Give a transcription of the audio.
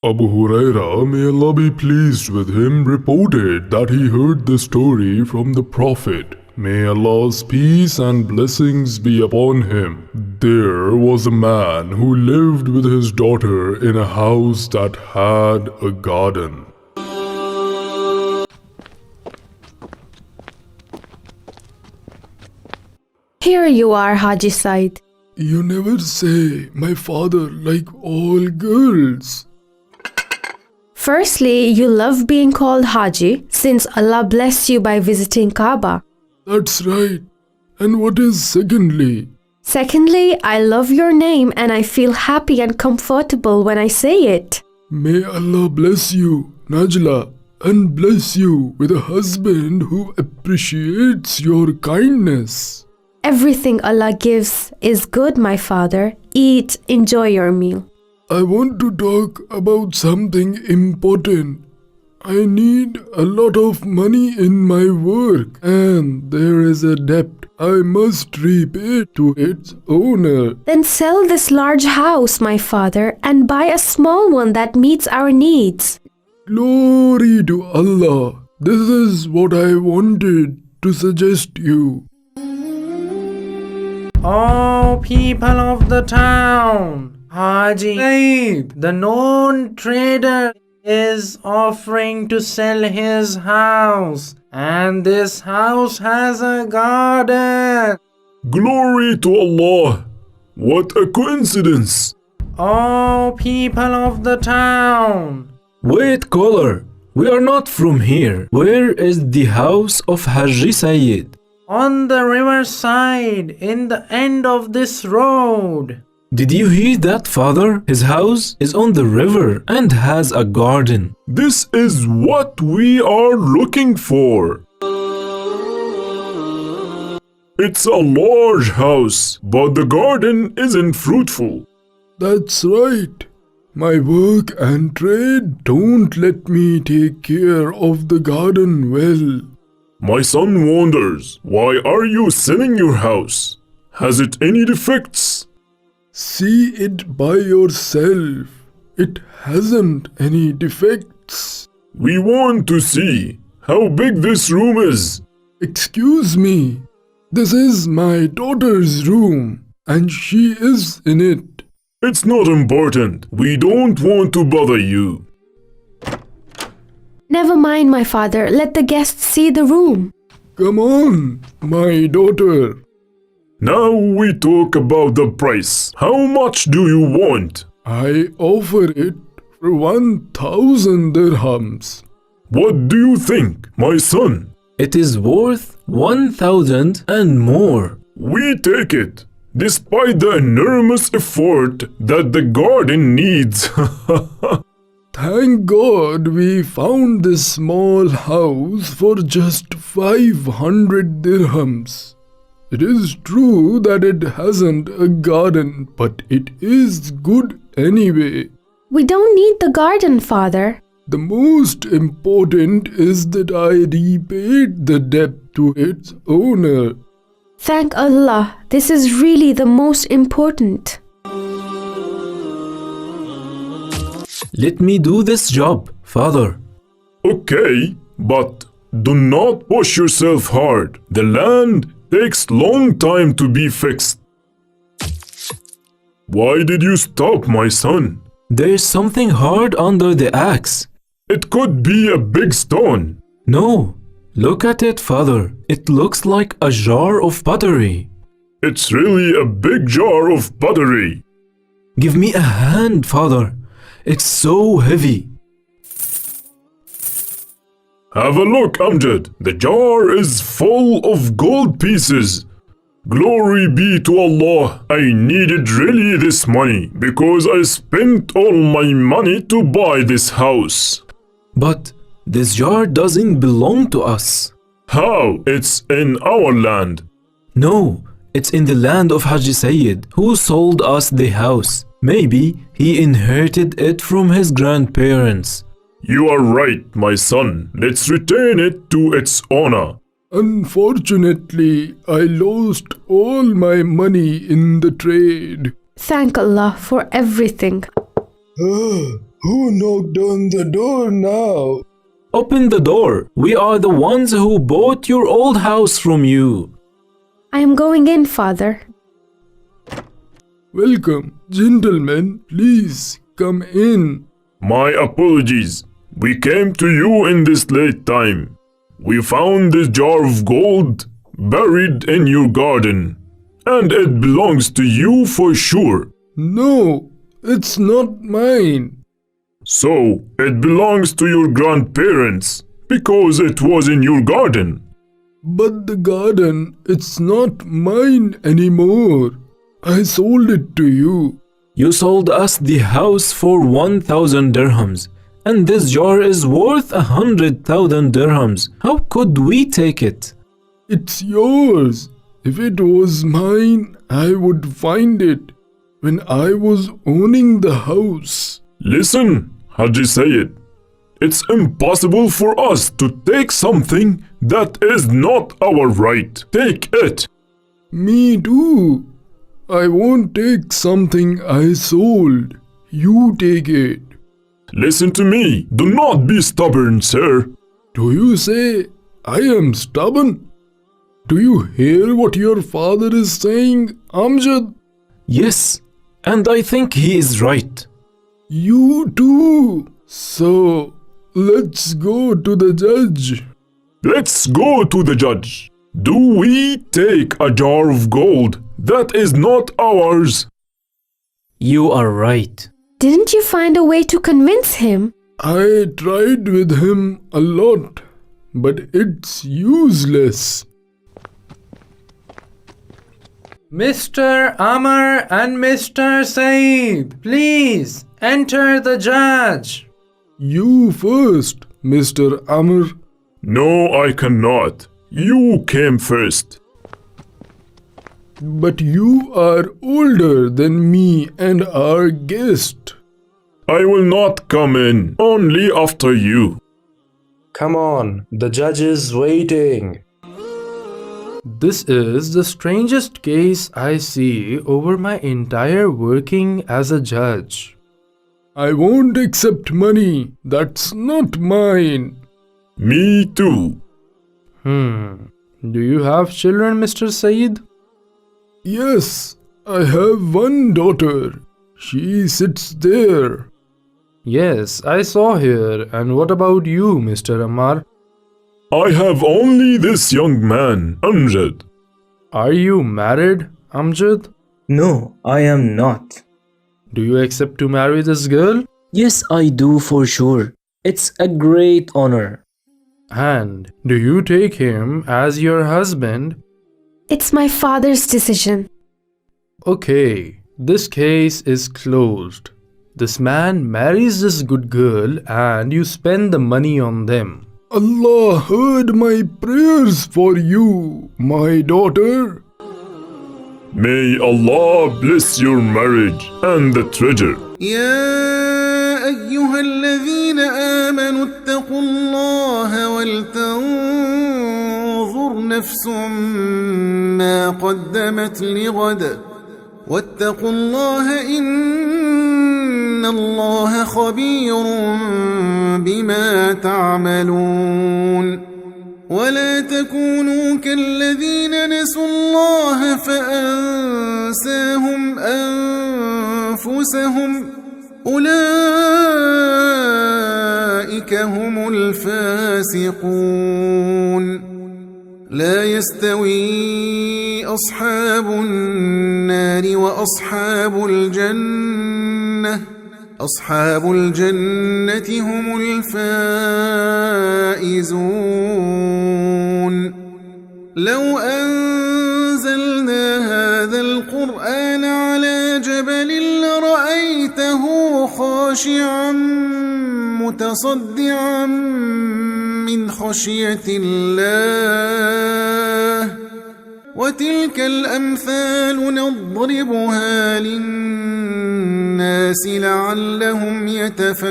Abu Huraira, may Allah be pleased with him, reported that he heard the story from the Prophet. May Allah's peace and blessings be upon him. There was a man who lived with his daughter in a house that had a garden. Here you are, Haji Said. You never say, my father, like all girls. Firstly, you love being called Haji since Allah blessed you by visiting Kaaba. That's right. And what is secondly? Secondly, I love your name and I feel happy and comfortable when I say it. May Allah bless you, Najla, and bless you with a husband who appreciates your kindness. Everything Allah gives is good, my father. Eat, enjoy your meal. I want to talk about something important. I need a lot of money in my work and there is a debt. I must repay to its owner. Then sell this large house, my father, and buy a small one that meets our needs. Glory to Allah. This is what I wanted to suggest you. Oh, people of the town, Haji Said, the known trader, is offering to sell his house, and this house has a garden. Glory to Allah. What a coincidence. Oh, people of the town. Wait, caller. We are not from here. Where is the house of Haji Said? On the riverside, in the end of this road. Did you hear that, father? His house is on the river and has a garden. This is what we are looking for. It's a large house, but the garden isn't fruitful. That's right. My work and trade don't let me take care of the garden well. My son wonders, why are you selling your house? Has it any defects? See it by yourself. It hasn't any defects. We want to see how big this room is. Excuse me. This is my daughter's room and she is in it. It's not important. We don't want to bother you. Never mind, my father. Let the guests see the room. Come on, my daughter. Now we talk about the price. How much do you want? I offer it for 1,000 dirhams. What do you think, my son? It is worth 1,000 and more. We take it, despite the enormous effort that the garden needs. Thank God we found this small house for just 500 dirhams. It is true that it hasn't a garden, but it is good anyway. We don't need the garden, father. The most important is that I repaid the debt to its owner. Thank Allah. This is really the most important. Let me do this job, father. Okay, but do not push yourself hard. The land takes long time to be fixed. Why did you stop, my son? There's something hard under the axe. It could be a big stone. No, look at it, father. It looks like a jar of pottery. It's really a big jar of pottery. Give me a hand, father. It's so heavy. Have a look, Amjad. The jar is full of gold pieces. Glory be to Allah. I needed really this money because I spent all my money to buy this house. But this jar doesn't belong to us. How? It's in our land. No, it's in the land of Haji Said, who sold us the house. Maybe he inherited it from his grandparents. You are right, my son. Let's return it to its owner. Unfortunately, I lost all my money in the trade. Thank Allah for everything. Who knocked on the door now? Open the door. We are the ones who bought your old house from you. I am going in, father. Welcome, gentlemen. Please come in. My apologies. We came to you in this late time. We found this jar of gold buried in your garden, and it belongs to you for sure. No, it's not mine. So, it belongs to your grandparents because it was in your garden. But the garden, it's not mine anymore. I sold it to you. You sold us the house for 1,000 dirhams, and this jar is worth 100,000 dirhams. How could we take it? It's yours. If it was mine, I would find it when I was owning the house. Listen, Haji Sayyid. It's impossible for us to take something that is not our right. Take it. Me too. I won't take something I sold. You take it. Listen to me. Do not be stubborn, sir. Do you say I am stubborn? Do you hear what your father is saying, Amjad? Yes, and I think he is right. You too. So, let's go to the judge. Let's go to the judge. Do we take a jar of gold that is not ours? You are right. Didn't you find a way to convince him? I tried with him a lot, but it's useless. Mr. Amr and Mr. Saeed, please enter the judge. You first, Mr. Amr. No, I cannot. You came first. But you are older than me and our guest. I will not come in, only after you. Come on, the judge is waiting. This is the strangest case I see over my entire working as a judge. I won't accept money. That's not mine. Me too. Do you have children, Mr. Saeed? Yes, I have one daughter. She sits there. Yes, I saw her. And what about you, Mr. Ammar? I have only this young man, Amjad. Are you married, Amjad? No, I am not. Do you accept to marry this girl? Yes, I do for sure. It's a great honor. And do you take him as your husband? It's my father's decision. Okay, this case is closed. This man marries this good girl and you spend the money on them. Allah heard my prayers for you, my daughter. May Allah bless your marriage and the treasure. يا أيها الذين آمنوا اتقوا الله ولتنظر نفس ما قدمت لغد واتقوا الله إن الله خبير بما تعملون ولا تكونوا كالذين نسوا الله فأنساهم أنفسهم أولئك هم الفاسقون لا يستوي أصحاب النار وأصحاب الجنة أصحاب الجنة هم الفائزون لو أنزلنا هذا القرآن على جبل لرأيته خاشعا متصدعا من خشية الله وتلك الأمثال نضربها للناس لعلهم يتفكرون